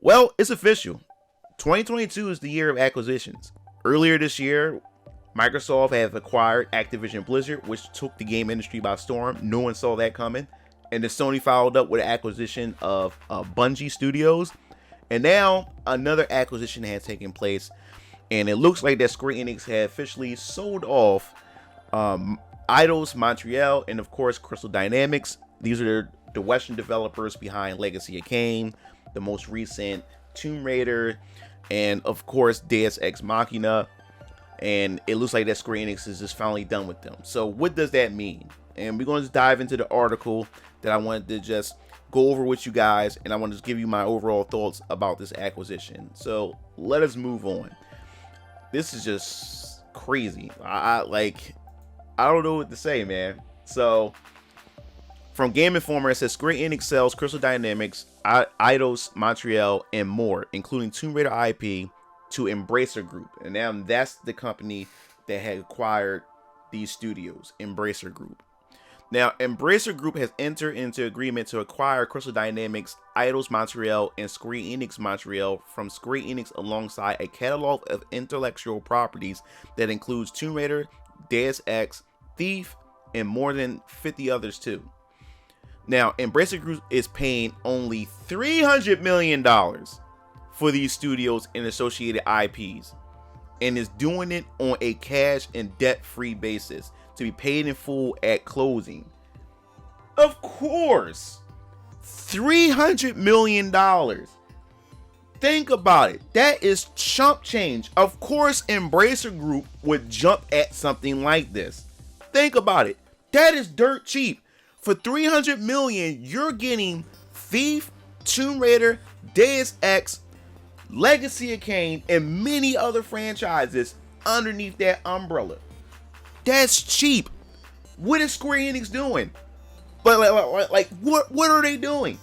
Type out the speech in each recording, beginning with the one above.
Well, it's official. 2022 is the year of acquisitions. Earlier this year, Microsoft have acquired Activision Blizzard, which took the game industry by storm. No one saw that coming. And then Sony followed up with the acquisition of Bungie Studios. And now another acquisition has taken place. And it looks like that Square Enix had officially sold off Eidos, Montreal, and of course Crystal Dynamics. These are the Western developers behind Legacy of Kain, the most recent Tomb Raider, and of course Deus Ex Machina. And it looks like that Square Enix is just finally done with them. So what does that mean? And we're going to dive into the article that I wanted to just go over with you guys, and I want to just give you my overall thoughts about this acquisition. So let us move on. This is just crazy. I don't know what to say, man. So from Game Informer, it says Square Enix sells Crystal Dynamics, Eidos, Montreal, and more, including Tomb Raider IP, to Embracer Group. And now that's the company that had acquired these studios, Embracer Group. Now, Embracer Group has entered into agreement to acquire Crystal Dynamics, Eidos Montreal, and Square Enix Montreal from Square Enix alongside a catalog of intellectual properties that includes Tomb Raider, Deus Ex, Thief, and more than 50 others too. Now, Embracer Group is paying only $300 million for these studios and associated IPs, and is doing it on a cash and debt-free basis to be paid in full at closing. Of course, $300 million. Think about it. That is chump change. Of course, Embracer Group would jump at something like this. Think about it. That is dirt cheap. For $300 million, you're getting Thief, Tomb Raider, Deus Ex, Legacy of Kain, and many other franchises underneath that umbrella. That's cheap. What is Square Enix doing? But like what are they doing?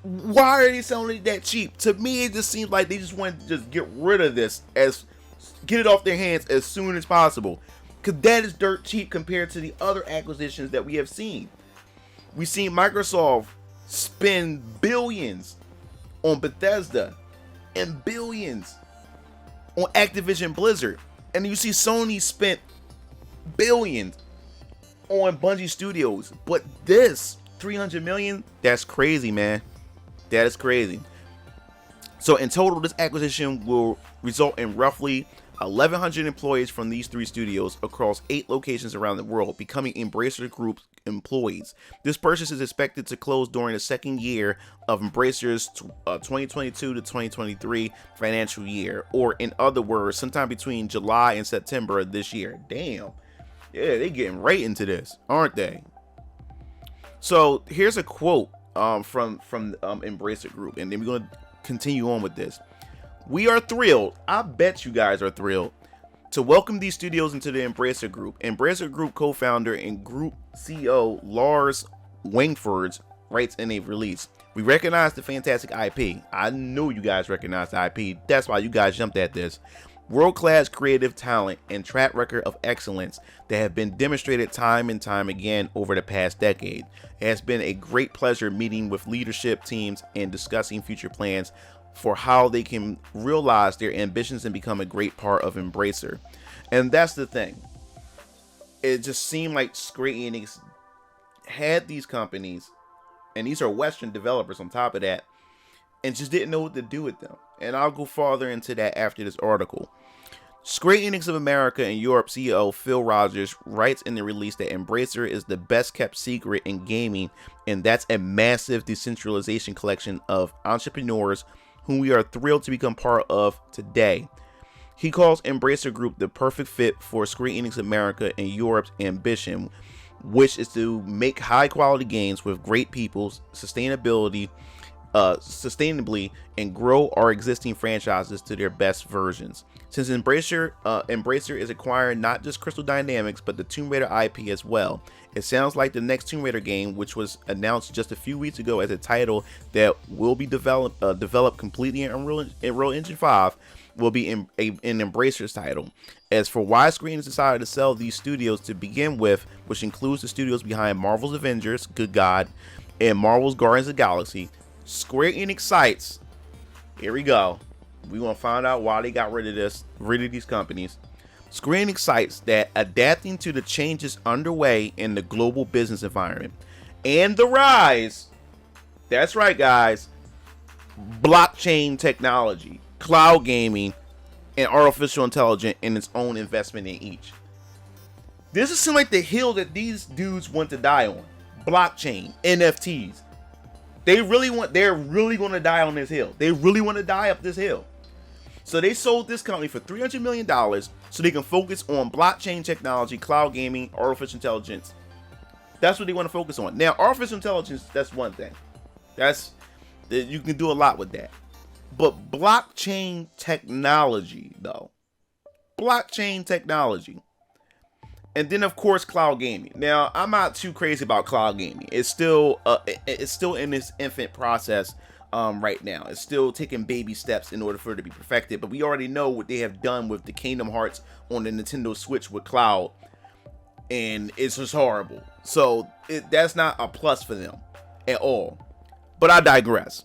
Why are they selling it that cheap? To me, it just seems like they just want to just get rid of this, get it off their hands as soon as possible. Because that is dirt cheap compared to the other acquisitions that we have seen. We've seen Microsoft spend billions on Bethesda and billions on Activision Blizzard. And you see Sony spent billions on Bungie Studios. But this $300 million, that's crazy, man. That is crazy. So in total, this acquisition will result in roughly 1,100 employees from these three studios across 8 locations around the world becoming Embracer Group's employees. This purchase is expected to close during the second year of Embracer's 2022 to 2023 financial year, or in other words, sometime between July and September of this year. Damn. Yeah, they getting right into this, aren't they? So here's a quote from Embracer Group, and then we're going to continue on with this. We are thrilled, I bet you guys are thrilled, to welcome these studios into the Embracer Group. Embracer Group co-founder and group CEO Lars Wingfords writes in a release, "We recognize the fantastic IP. I know you guys recognize the IP. That's why you guys jumped at this. World-class creative talent and track record of excellence that have been demonstrated time and time again over the past decade. It has been a great pleasure meeting with leadership teams and discussing future plans for how they can realize their ambitions and become a great part of Embracer." And that's the thing. It just seemed like Square Enix had these companies, and these are Western developers on top of that, and just didn't know what to do with them. And I'll go farther into that after this article. Square Enix of America and Europe CEO Phil Rogers writes in the release that Embracer is the best kept secret in gaming, and that's a massive decentralization collection of entrepreneurs whom we are thrilled to become part of today. He calls Embracer Group the perfect fit for Square Enix America and Europe's ambition, which is to make high quality games with great people, sustainably, and grow our existing franchises to their best versions. Since Embracer is acquiring not just Crystal Dynamics but the Tomb Raider IP as well, it sounds like the next Tomb Raider game, which was announced just a few weeks ago as a title that will be developed completely in Unreal Engine 5, will be an Embracer's title. As for why Square Enix decided to sell these studios to begin with, which includes the studios behind Marvel's Avengers, good God, and Marvel's Guardians of the Galaxy, Square Enix cites Here we go. We gonna find out why they got rid of these companies. Square Enix cites that adapting to the changes underway in the global business environment and the rise, that's right guys, blockchain technology, cloud gaming, and artificial intelligence, and its own investment in each. This is seem like the hill that these dudes want to die on. Blockchain, NFTs. They're really going to die on this hill. They really want to die up this hill. So they sold this company for $300 million so they can focus on blockchain technology, cloud gaming, artificial intelligence. That's what they want to focus on. Now, artificial intelligence, that's one thing. You can do a lot with that. But blockchain technology, though. Blockchain technology. And then, of course, cloud gaming. Now, I'm not too crazy about cloud gaming. It's still in this infant process right now. It's still taking baby steps in order for it to be perfected. But we already know what they have done with the Kingdom Hearts on the Nintendo Switch with cloud. And it's just horrible. So that's not a plus for them at all. But I digress.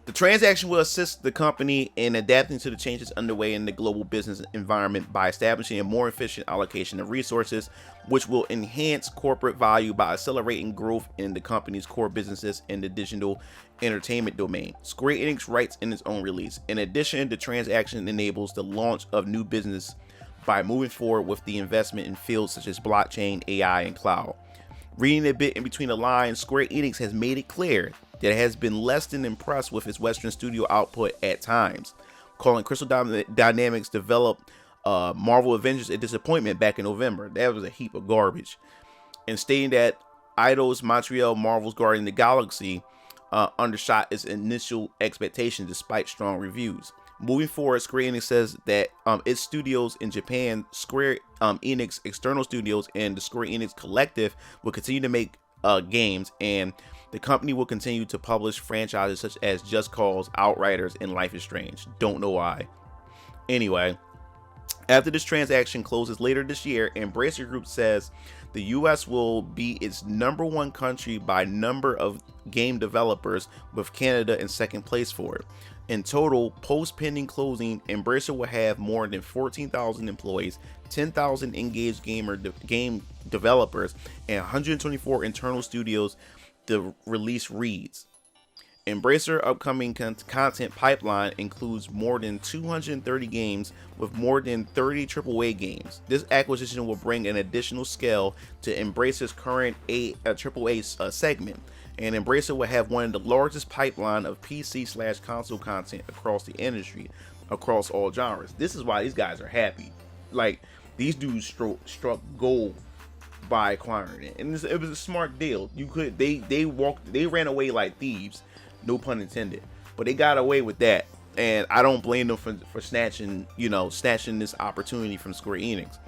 The transaction will assist the company in adapting to the changes underway in the global business environment by establishing a more efficient allocation of resources, which will enhance corporate value by accelerating growth in the company's core businesses in the digital entertainment domain. Square Enix writes in its own release. In addition, the transaction enables the launch of new business by moving forward with the investment in fields such as blockchain, AI, and cloud. Reading a bit in between the lines, Square Enix has made it clear that it has been less than impressed with its Western studio output at times, calling Crystal Dynamics developed Marvel Avengers a disappointment back in November. That was a heap of garbage. And stating that Eidos Montreal Marvel's Guardian of the Galaxy undershot its initial expectations despite strong reviews. Moving forward, Square Enix says that its studios in Japan, Square Enix external studios, and the Square Enix Collective will continue to make games, and the company will continue to publish franchises such as Just Cause, Outriders, and Life is Strange. Don't know why. Anyway, after this transaction closes later this year, Embracer Group says the US will be its #1 country by number of game developers, with Canada in second place for it. In total, post-pending closing, Embracer will have more than 14,000 employees, 10,000 engaged game developers, and 124 internal studios. The release reads. Embracer upcoming content pipeline includes more than 230 games with more than 30 AAA games. This acquisition will bring an additional scale to Embracer's current AAA segment, and Embracer will have one of the largest pipeline of PC/console content across the industry, across all genres. This is why these guys are happy. Like, these dudes struck gold by acquiring it, and it was a smart deal. They ran away like thieves, no pun intended, but they got away with that, and I don't blame them for snatching this opportunity from Square Enix.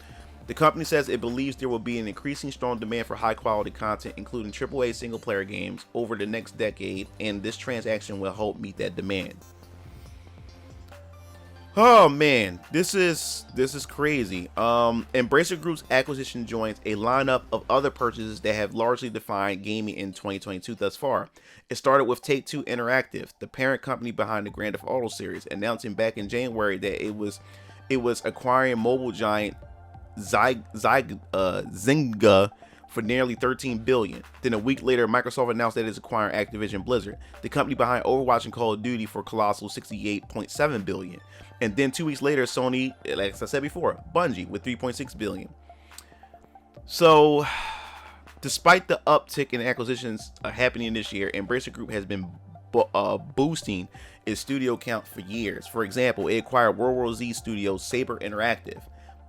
The company says it believes there will be an increasing strong demand for high quality content, including AAA single player games, over the next decade, and this transaction will help meet that demand. Oh man, this is crazy. Embracer Group's acquisition joins a lineup of other purchases that have largely defined gaming in 2022 thus far. It started with Take-Two Interactive, the parent company behind the Grand Theft Auto series, announcing back in January that it was acquiring mobile giant Zynga for nearly $13 billion. Then a week later, Microsoft announced that it's acquiring Activision Blizzard, the company behind Overwatch and Call of Duty, for colossal $68.7 billion. And then 2 weeks later, Sony, like I said before, Bungie with $3.6 billion. So, despite the uptick in acquisitions happening this year, Embracer Group has been boosting its studio count for years. For example, it acquired World War Z Studios Saber Interactive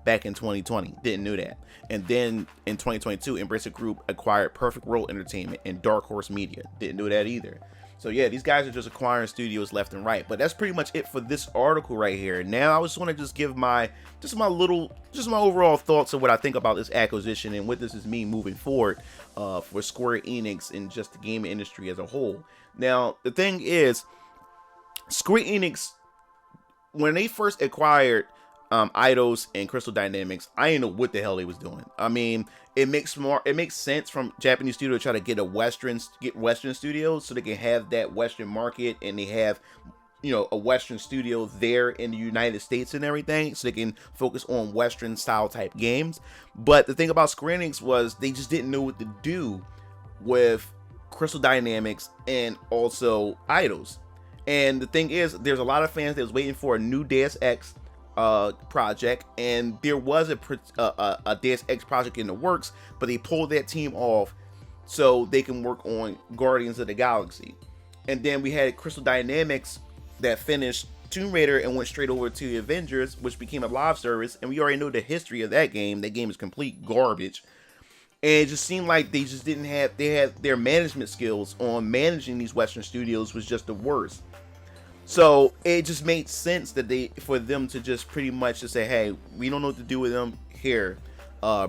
back in 2020. Didn't know that. And then in 2022, Embracer Group acquired Perfect World Entertainment and Dark Horse Media. Didn't know that either. So yeah, these guys are just acquiring studios left and right. But that's pretty much it for this article right here. Now I just want to just give my overall thoughts of what I think about this acquisition and what this is mean moving forward for Square Enix and just the gaming industry as a whole. Now the thing is, Square Enix, when they first acquired Eidos and Crystal Dynamics, I didn't know what the hell they was doing. I mean, it makes sense from Japanese studio to try to get Western studios so they can have that Western market, and they have, a Western studio there in the United States and everything, so they can focus on Western style type games. But the thing about Square Enix was they just didn't know what to do with Crystal Dynamics and also Eidos. And the thing is, there's a lot of fans that was waiting for a new Deus Ex project, and there was a Deus Ex project in the works, but they pulled that team off so they can work on Guardians of the Galaxy. And then we had Crystal Dynamics that finished Tomb Raider and went straight over to the Avengers, which became a live service, and we already know the history of that game. That game is complete garbage. And it just seemed like they just didn't have, they had their management skills on managing these Western studios was just the worst. So it just made sense that for them to just pretty much just say, hey, we don't know what to do with them. Here,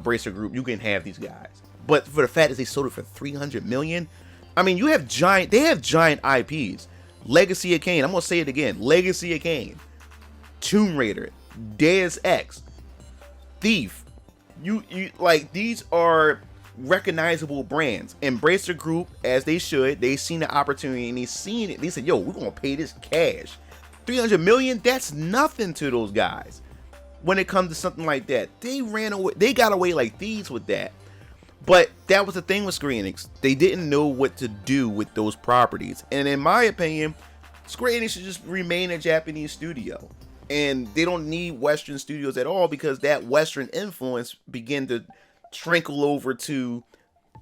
Bracer Group, you can have these guys. But for the fact that they sold it for $300 million, I mean, they have giant IPs. Legacy of Kain, I'm gonna say it again. Legacy of Kain, Tomb Raider, Deus Ex, Thief. You like, these are recognizable brands. And Bracer Group, as they should, they seen the opportunity and they seen it. They said, yo, we're gonna pay this cash. $300 million, that's nothing to those guys. When it comes to something like that, they ran away, they got away like thieves with that. But that was the thing with Square Enix. They didn't know what to do with those properties. And in my opinion, Square Enix should just remain a Japanese studio. And they don't need Western studios at all, because that Western influence began to trickle over to,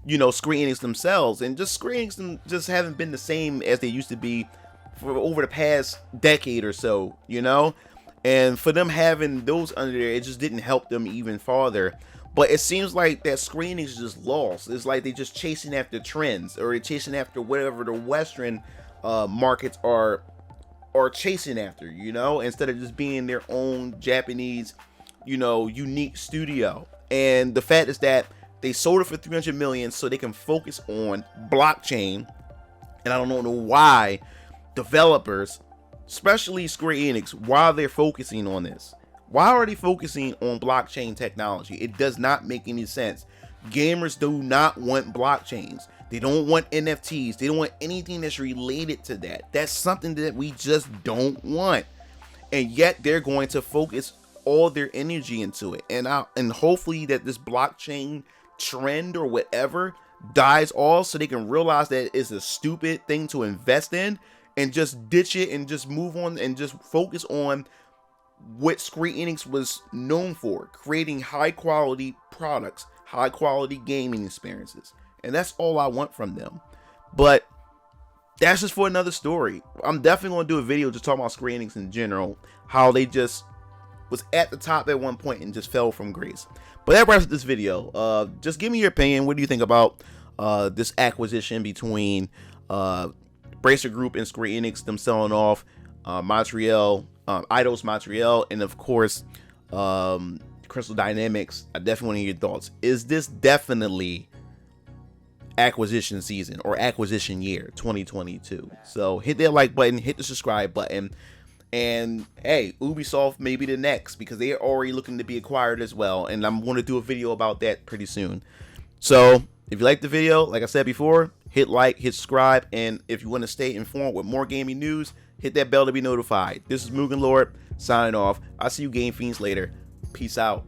Square Enix themselves. And just Square Enix just haven't been the same as they used to be for over the past decade or so, And for them having those under there, it just didn't help them even farther. But it seems like that Square Enix is just lost. It's like they're just chasing after trends, or they're chasing after whatever the Western markets are chasing after, instead of just being their own Japanese, unique studio. And the fact is that they sold it for $300 million so they can focus on blockchain. And I don't know why developers, especially Square Enix, why they're focusing on this. Why are they focusing on blockchain technology? It does not make any sense. Gamers do not want blockchains. They don't want NFTs. They don't want anything that's related to that. That's something that we just don't want. And yet they're going to focus all their energy into it. And hopefully that this blockchain trend or whatever dies off, so they can realize that it's a stupid thing to invest in, and just ditch it and just move on and just focus on what Square Enix was known for, creating high quality products, high quality gaming experiences. And that's all I want from them. But that's just for another story. I'm definitely going to do a video just talking about Square Enix in general, how they just was at the top at one point and just fell from grace. But that wraps up this video. Just give me your opinion. What do you think about this acquisition between Bracer Group and Square Enix, them selling off Montreal, Eidos Montreal, and of course Crystal Dynamics? I definitely want to hear your thoughts. Is this definitely acquisition season or acquisition year 2022? So hit that like button, hit the subscribe button, and hey, Ubisoft may be the next, because they are already looking to be acquired as well, and I'm going to do a video about that pretty soon. So if you like the video, like I said before, hit like, hit subscribe, and if you want to stay informed with more gaming news, hit that bell to be notified. This is MugenLord signing off. I'll see you Game Fiends later. Peace out.